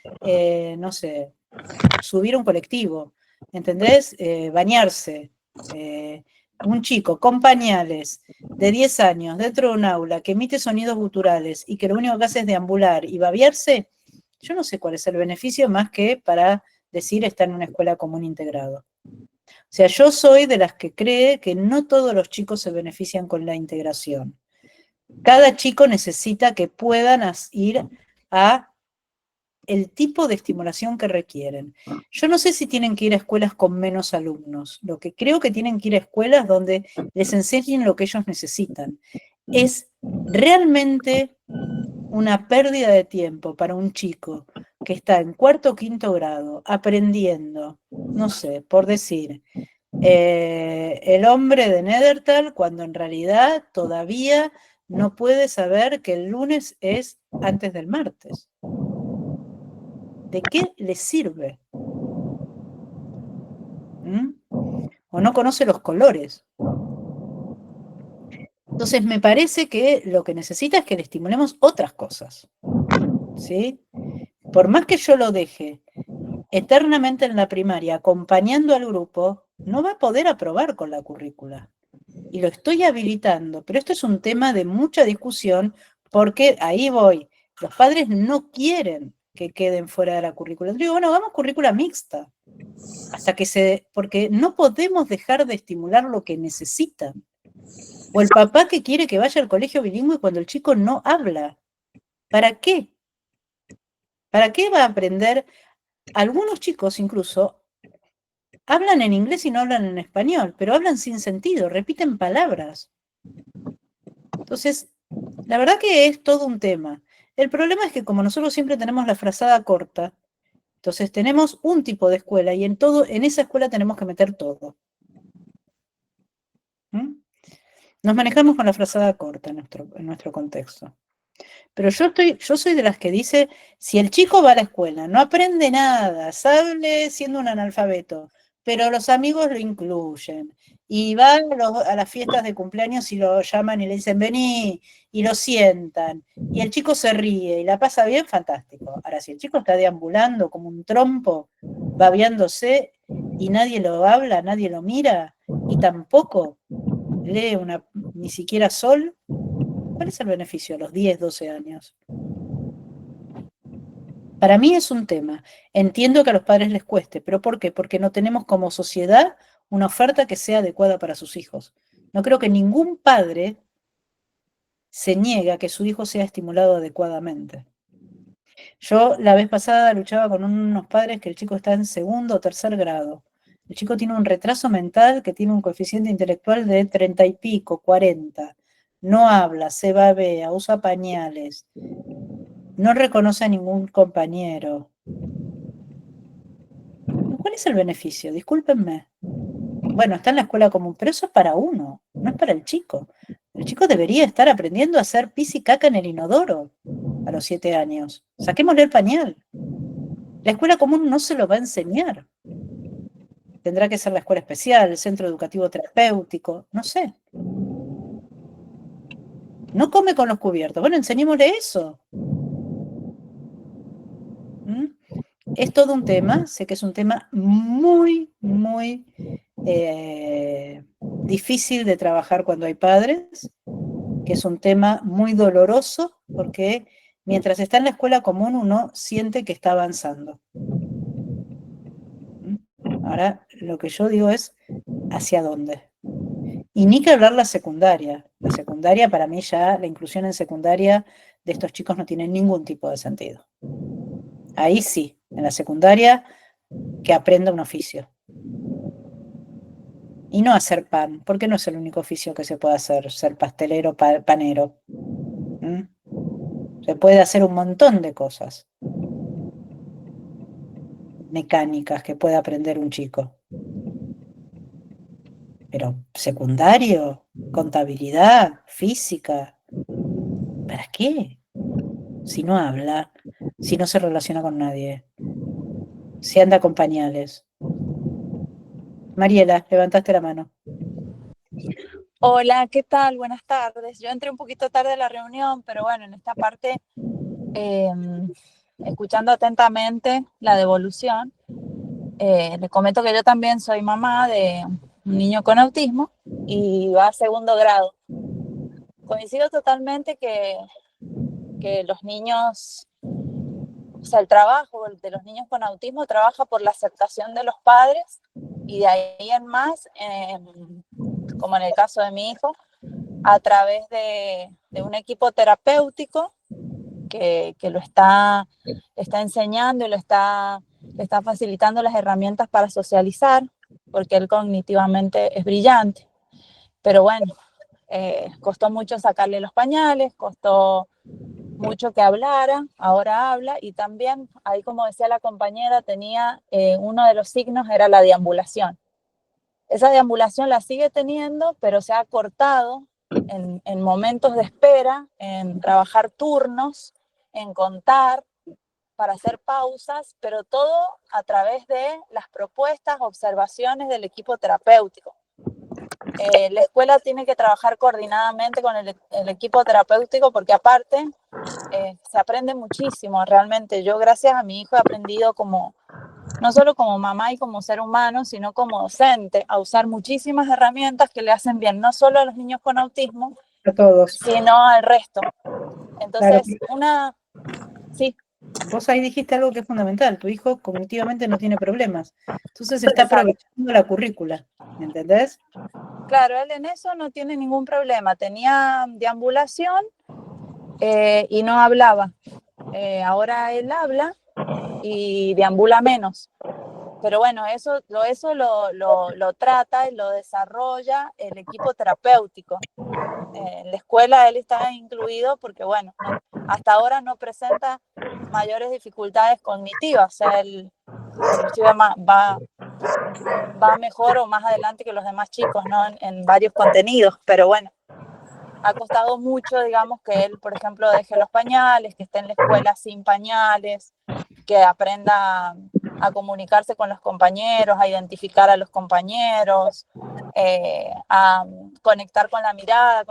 no sé, subir un colectivo, ¿entendés? Bañarse. Un chico con pañales de 10 años dentro de un aula que emite sonidos guturales y que lo único que hace es deambular y babiarse, yo no sé cuál es el beneficio más que para decir está en una escuela común integrado. O sea, yo soy de las que cree que no todos los chicos se benefician con la integración. Cada chico necesita que puedan ir a el tipo de estimulación que requieren. Yo no sé si tienen que ir a escuelas con menos alumnos. Lo que creo que tienen que ir a escuelas donde les enseñen lo que ellos necesitan. Es realmente una pérdida de tiempo para un chico que está en cuarto o quinto grado aprendiendo, no sé, por decir, el hombre de Neandertal, cuando en realidad todavía no puede saber que el lunes es antes del martes. ¿De qué le sirve? ¿Mm? O no conoce los colores. Entonces me parece que lo que necesita es que le estimulemos otras cosas. ¿Sí? Por más que yo lo deje eternamente en la primaria acompañando al grupo, no va a poder aprobar con la currícula. Y lo estoy habilitando, pero esto es un tema de mucha discusión porque ahí voy. Los padres no quieren que queden fuera de la currícula. Yo digo, bueno, hagamos currícula mixta. Hasta que porque no podemos dejar de estimular lo que necesitan. O el papá que quiere que vaya al colegio bilingüe cuando el chico no habla. ¿Para qué? ¿Para qué va a aprender? Algunos chicos incluso hablan en inglés y no hablan en español, pero hablan sin sentido, repiten palabras. Entonces, la verdad que es todo un tema. El problema es que como nosotros siempre tenemos la frazada corta, entonces tenemos un tipo de escuela y en esa escuela tenemos que meter todo. ¿Mm? Nos manejamos con la frazada corta en nuestro contexto. Pero yo soy de las que dice, si el chico va a la escuela, no aprende nada, sale siendo un analfabeto, pero los amigos lo incluyen, y va a las fiestas de cumpleaños y lo llaman y le dicen, vení, y lo sientan, y el chico se ríe y la pasa bien, fantástico. Ahora, si el chico está deambulando como un trompo, babeándose, y nadie lo habla, nadie lo mira, y tampoco lee ni siquiera Sol, ¿cuál es el beneficio a los 10, 12 años? Para mí es un tema. Entiendo que a los padres les cueste, pero ¿por qué? Porque no tenemos como sociedad una oferta que sea adecuada para sus hijos. No creo que ningún padre se niegue a que su hijo sea estimulado adecuadamente. Yo la vez pasada luchaba con unos padres que el chico está en segundo o tercer grado. El chico tiene un retraso mental que tiene un coeficiente intelectual de 30 y pico, 40. No habla, se babea, usa pañales, no reconoce a ningún compañero. ¿Cuál es el beneficio? Discúlpenme. Bueno, está en la escuela común, pero eso es para uno, no es para el chico. El chico debería estar aprendiendo a hacer pis y caca en el inodoro a los 7 años. Saquémosle el pañal. La escuela común no se lo va a enseñar. Tendrá que ser la escuela especial, el centro educativo terapéutico, no sé. No come con los cubiertos. Bueno, enseñémosle eso. ¿Mm? Es todo un tema, sé que es un tema muy, muy difícil de trabajar cuando hay padres, que es un tema muy doloroso, porque mientras está en la escuela común uno siente que está avanzando. Ahora, lo que yo digo es, ¿hacia dónde? Y ni que hablar la secundaria. La secundaria, para mí ya, la inclusión en secundaria de estos chicos no tiene ningún tipo de sentido. Ahí sí, en la secundaria, que aprenda un oficio. Y no hacer pan, porque no es el único oficio que se puede hacer, ser pastelero, panero. ¿Mm? Se puede hacer un montón de cosas mecánicas que puede aprender un chico. Pero secundario, contabilidad, física, ¿para qué? Si no habla, si no se relaciona con nadie. si anda con pañales. Mariela, levantaste la mano. Hola, ¿qué tal? Buenas tardes. Yo entré un poquito tarde a la reunión, pero bueno, en esta parte, escuchando atentamente la devolución, le comento que yo también soy mamá de un niño con autismo y va a segundo grado. Coincido totalmente que los niños, o sea, el trabajo de los niños con autismo trabaja por la aceptación de los padres y de ahí en más, como en el caso de mi hijo, a través de un equipo terapéutico que lo está enseñando y le está facilitando las herramientas para socializar, porque él cognitivamente es brillante. Pero bueno, costó mucho sacarle los pañales, costó mucho que hablara, ahora habla, y también, ahí como decía la compañera, tenía uno de los signos era la deambulación. Esa deambulación la sigue teniendo, pero se ha cortado en momentos de espera, en trabajar turnos, en contar, para hacer pausas, pero todo a través de las propuestas, observaciones del equipo terapéutico. La escuela tiene que trabajar coordinadamente con el equipo terapéutico porque aparte se aprende muchísimo realmente. Yo gracias a mi hijo he aprendido no solo como mamá y como ser humano, sino como docente, a usar muchísimas herramientas que le hacen bien, no solo a los niños con autismo, A todos. sino al resto. Entonces, Claro. Sí. Vos ahí dijiste algo que es fundamental, tu hijo cognitivamente no tiene problemas, entonces está Exacto. aprovechando la currícula, ¿me entendés? Claro, él en eso no tiene ningún problema, tenía deambulación y no hablaba. Ahora él habla y deambula menos. Pero bueno, eso lo trata y lo desarrolla el equipo terapéutico. En la escuela él está incluido porque, bueno, hasta ahora no presenta mayores dificultades cognitivas. O sea, él inclusive va mejor o más adelante que los demás chicos, ¿no? En varios contenidos. Pero bueno, ha costado mucho, digamos, que él, por ejemplo, deje los pañales, que esté en la escuela sin pañales, que aprenda a comunicarse con los compañeros, a identificar a los compañeros, a conectar con la mirada, con